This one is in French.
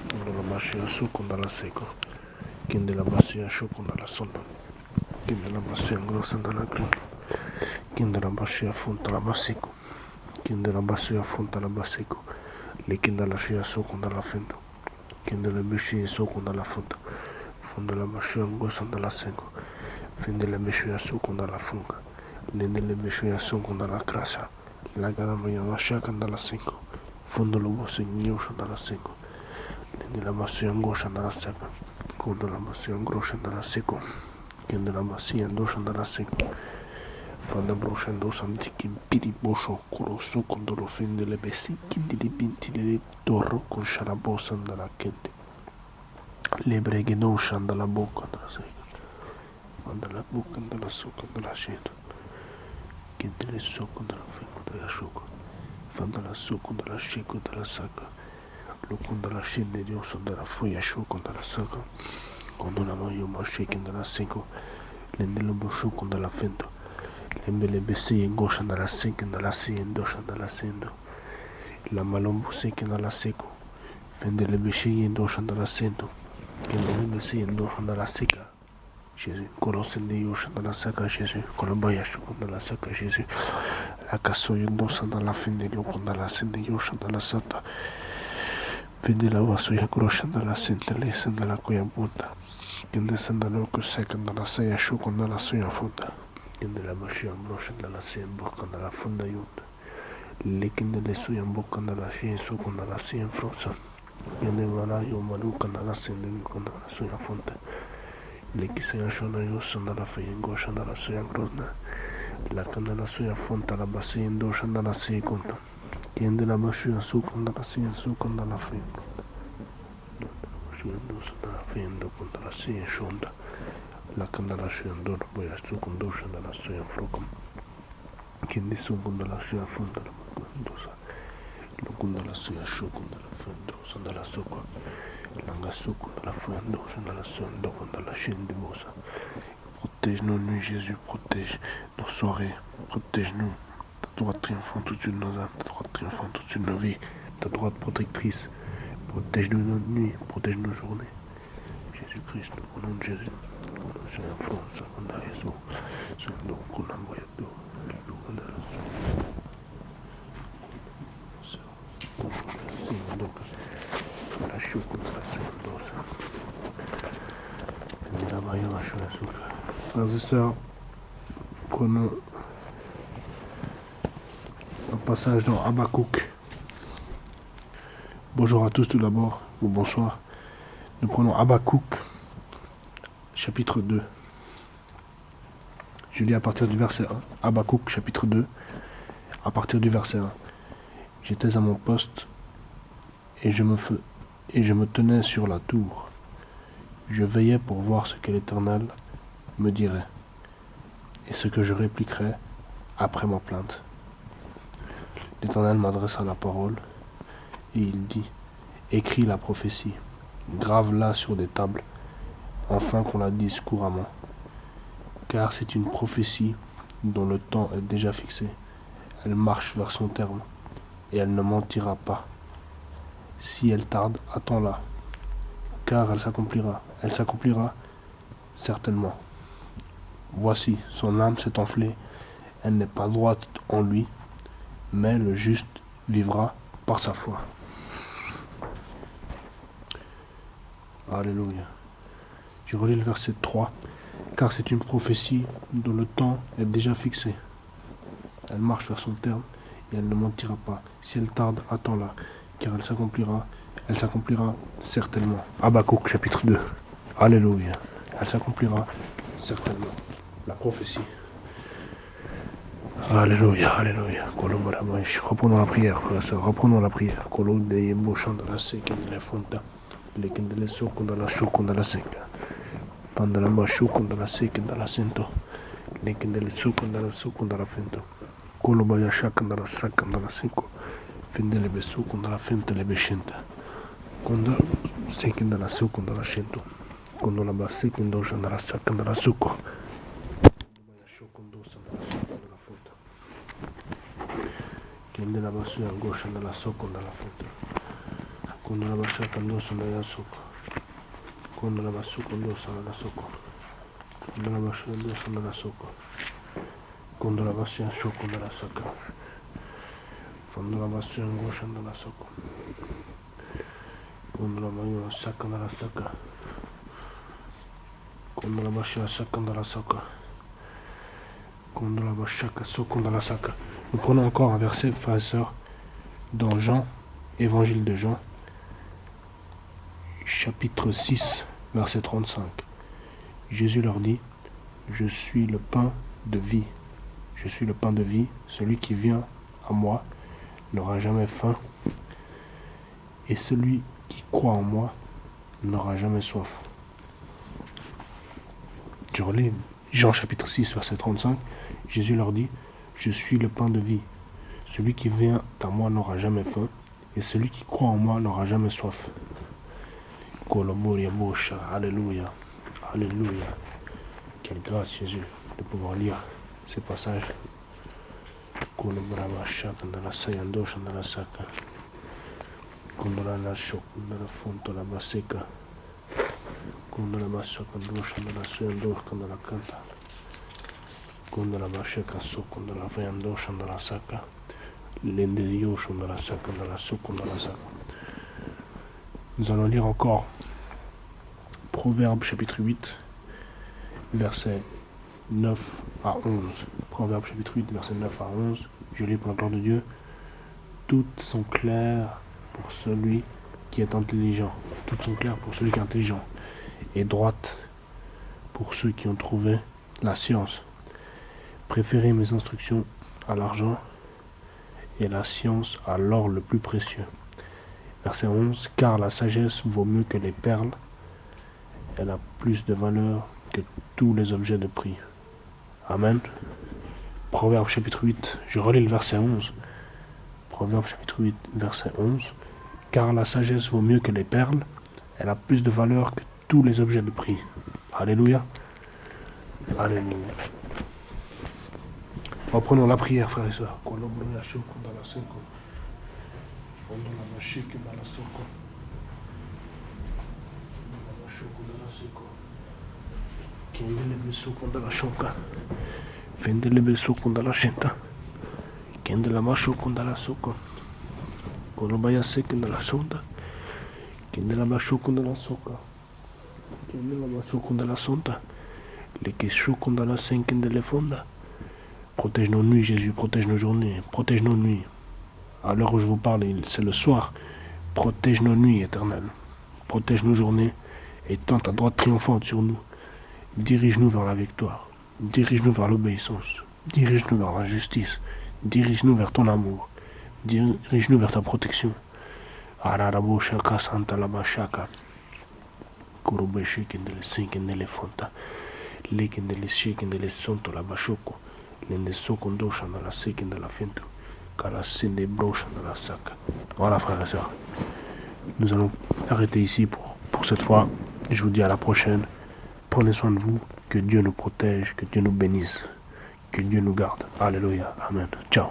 Quando la massia su con la seco, quindi la massia su con la sonda, quindi la massia grossa dalla crema, quindi la massia fonta la bassico, quindi la massia fonta la bassico, le quindi la scia su con la fenda, quindi le besci su con la fonda la massia grossa dalla seco, quindi le besci su con la funga, le besci su con la crasa, la gara mia mascia con la seco, fonda lo bosse gnuscio dalla seco. La massia angoscia dalla seca, quando la massia angoscia dalla seco, quando la massia angoscia dalla seco, fanno bruciando santichi in piri boscio, colosso quando lo fende le besicchi di dipinti le torro con sciarabossa dalla gente, le breghe non sciano dalla bocca della seca, fanno la bocca della socca della scena, che le socco della fengo della sciocca, fanno la socco della scicco della sacca. Quando la scende di osso della foglia sciocco della sacca, quando la maio ma shaking della secco, l'endelombo sciocco della fento, l'embele bessie in goscia della secca della sia in doscia della sendo, la malombo secca della secco, fende le bescie in doscia della sento, che le bessie in doscia della secca, Gesù, colosse di oscia della sacca Gesù, con la baia sciocco della sacca Gesù, la cassoia in doscia della fende loco della sende di oscia della sacca, vede la vassoia groscia dalla sentelessa della coia punta, che descende l'occhio secca dalla saia asciuga dalla soia fonda, che della mascia broscia dalla sia in bocca dalla fonda aiuta, le che delle sue in bocca dalla scia in su con dalla sia in frozza, che ne valaio maluca dalla senda con dalla soia fonda, le che si lasciano aiuto dalla fai in goscia dalla soia grosna, la che della soia fonda la bassia in doscia dalla sia conta. Tiende la mascia su con la sia su con la fendo. La mascia dalla fendo con la sia scionda. La candela scendo la poi su con doscia dalla sia frocom. Tiende su con la sia fonda la condosa. Lo con la sia scio con la fendo dalla socca. Langa su con la fendo dalla sonda con la scende bosa. Protège-nous, Jésus, protège nos soirées, protège-nous. Ta droite triomphante au-dessus de nos âmes, ta droite triomphante au-dessus de nos vies, ta droite protectrice, protège-nous nos nuits, protège nos journées. Jésus-Christ, au nom de Jésus, j'ai un fond, ça qu'on a raison, c'est donc qu'on a moyen d'eau, l'eau de la c'est donc, la chou qu'on a la d'eau, ça. Et là-bas, il y a la chou à souffle. Frères et sœurs, prenons un passage dans Habakkuk. Bonjour à tous tout d'abord, ou bonsoir. Nous prenons Habakkuk, chapitre 2. Je lis à partir du verset 1. Habakkuk, chapitre 2, à partir du verset 1. J'étais à mon poste et je me tenais sur la tour. Je veillais pour voir ce que l'Éternel me dirait et ce que je répliquerais après ma plainte. L'Éternel m'adressa la parole et il dit, écris la prophétie, grave-la sur des tables, afin qu'on la dise couramment. Car c'est une prophétie dont le temps est déjà fixé. Elle marche vers son terme, et elle ne mentira pas. Si elle tarde, attends-la, car elle s'accomplira. Elle s'accomplira certainement. Voici, son âme s'est enflée, elle n'est pas droite en lui, mais le juste vivra par sa foi. Alléluia. Je relis le verset 3. Car c'est une prophétie dont le temps est déjà fixé. Elle marche vers son terme et elle ne mentira pas. Si elle tarde, attends-la, car elle s'accomplira certainement. Habakkuk chapitre 2. Alléluia. Elle s'accomplira certainement. La prophétie. Alléluia, alléluia. Reprenons la prière, frère et sœur. Reprenons la prière. Fandala shukundala sekindala sento. Lekindele sukundala fento. Kolobaya shakandala sakandala siko. Findele besukundala fentele beshenta. Kunda sekindala sukundala shento. Kondola basikindo shandala sakandala suko. Kolobaya shukundo sandala sukundala fento. Kendela basu yango shandala sukundala fento. Kondola bashakando sandala suko. Kondola basukundo sandala suko. Kondola bashakando sandala suko. Kondola basu shukundala saka. Fondola basu yango shandala suko. Kondola bayu sakandala saka. Kondola bashia sakandala saka. Kondola bashaka sukundala saka. Nous prenons encore un verset, frères et sœurs, dans Jean, évangile de Jean, chapitre 6, verset 35. Jésus leur dit, je suis le pain de vie. Je suis le pain de vie. Celui qui vient à moi n'aura jamais faim. Et celui qui croit en moi n'aura jamais soif. Je relis Jean chapitre 6, verset 35. Jésus leur dit, je suis le pain de vie. Celui qui vient à moi n'aura jamais faim. Et celui qui croit en moi n'aura jamais soif. Alléluia. Alléluia. Quelle grâce, Jésus, de pouvoir lire ces passages. Nous allons lire encore Proverbe chapitre 8, versets 9 à 11. Proverbe chapitre 8, versets 9 à 11. Je lis pour la gloire de Dieu. Toutes sont claires pour celui qui est intelligent. Toutes sont claires pour celui qui est intelligent. Et droites pour ceux qui ont trouvé la science. Préférez mes instructions à l'argent et la science à l'or le plus précieux. Verset 11. Car la sagesse vaut mieux que les perles. Elle a plus de valeur que tous les objets de prix. Amen. Proverbe chapitre 8. Je relis le verset 11. Proverbe chapitre 8, verset 11. Car la sagesse vaut mieux que les perles. Elle a plus de valeur que tous les objets de prix. Alléluia. Alléluia. Reprenons la prière, frères et sœurs. Protège nos nuits, Jésus, protège nos journées, protège nos nuits. À l'heure où je vous parle, c'est le soir. Protège nos nuits, Éternel. Protège nos journées et tends ta droite triomphante sur nous. Dirige-nous vers la victoire. Dirige-nous vers l'obéissance. Dirige-nous vers la justice. Dirige-nous vers ton amour. Dirige-nous vers ta protection. Araraboshaka Santa Labashaka. Kurubeshikindele Sinkindele Fonta. Lekindele Shikindele Sonto Labashoko. Lende Sokondo dans la Sikindela Finto. Karasinde Brocha dans la Sac. Voilà, frères et sœurs. Nous allons arrêter ici pour cette fois. Je vous dis à la prochaine. Prenez soin de vous. Que Dieu nous protège. Que Dieu nous bénisse. Que Dieu nous garde. Alléluia. Amen. Ciao.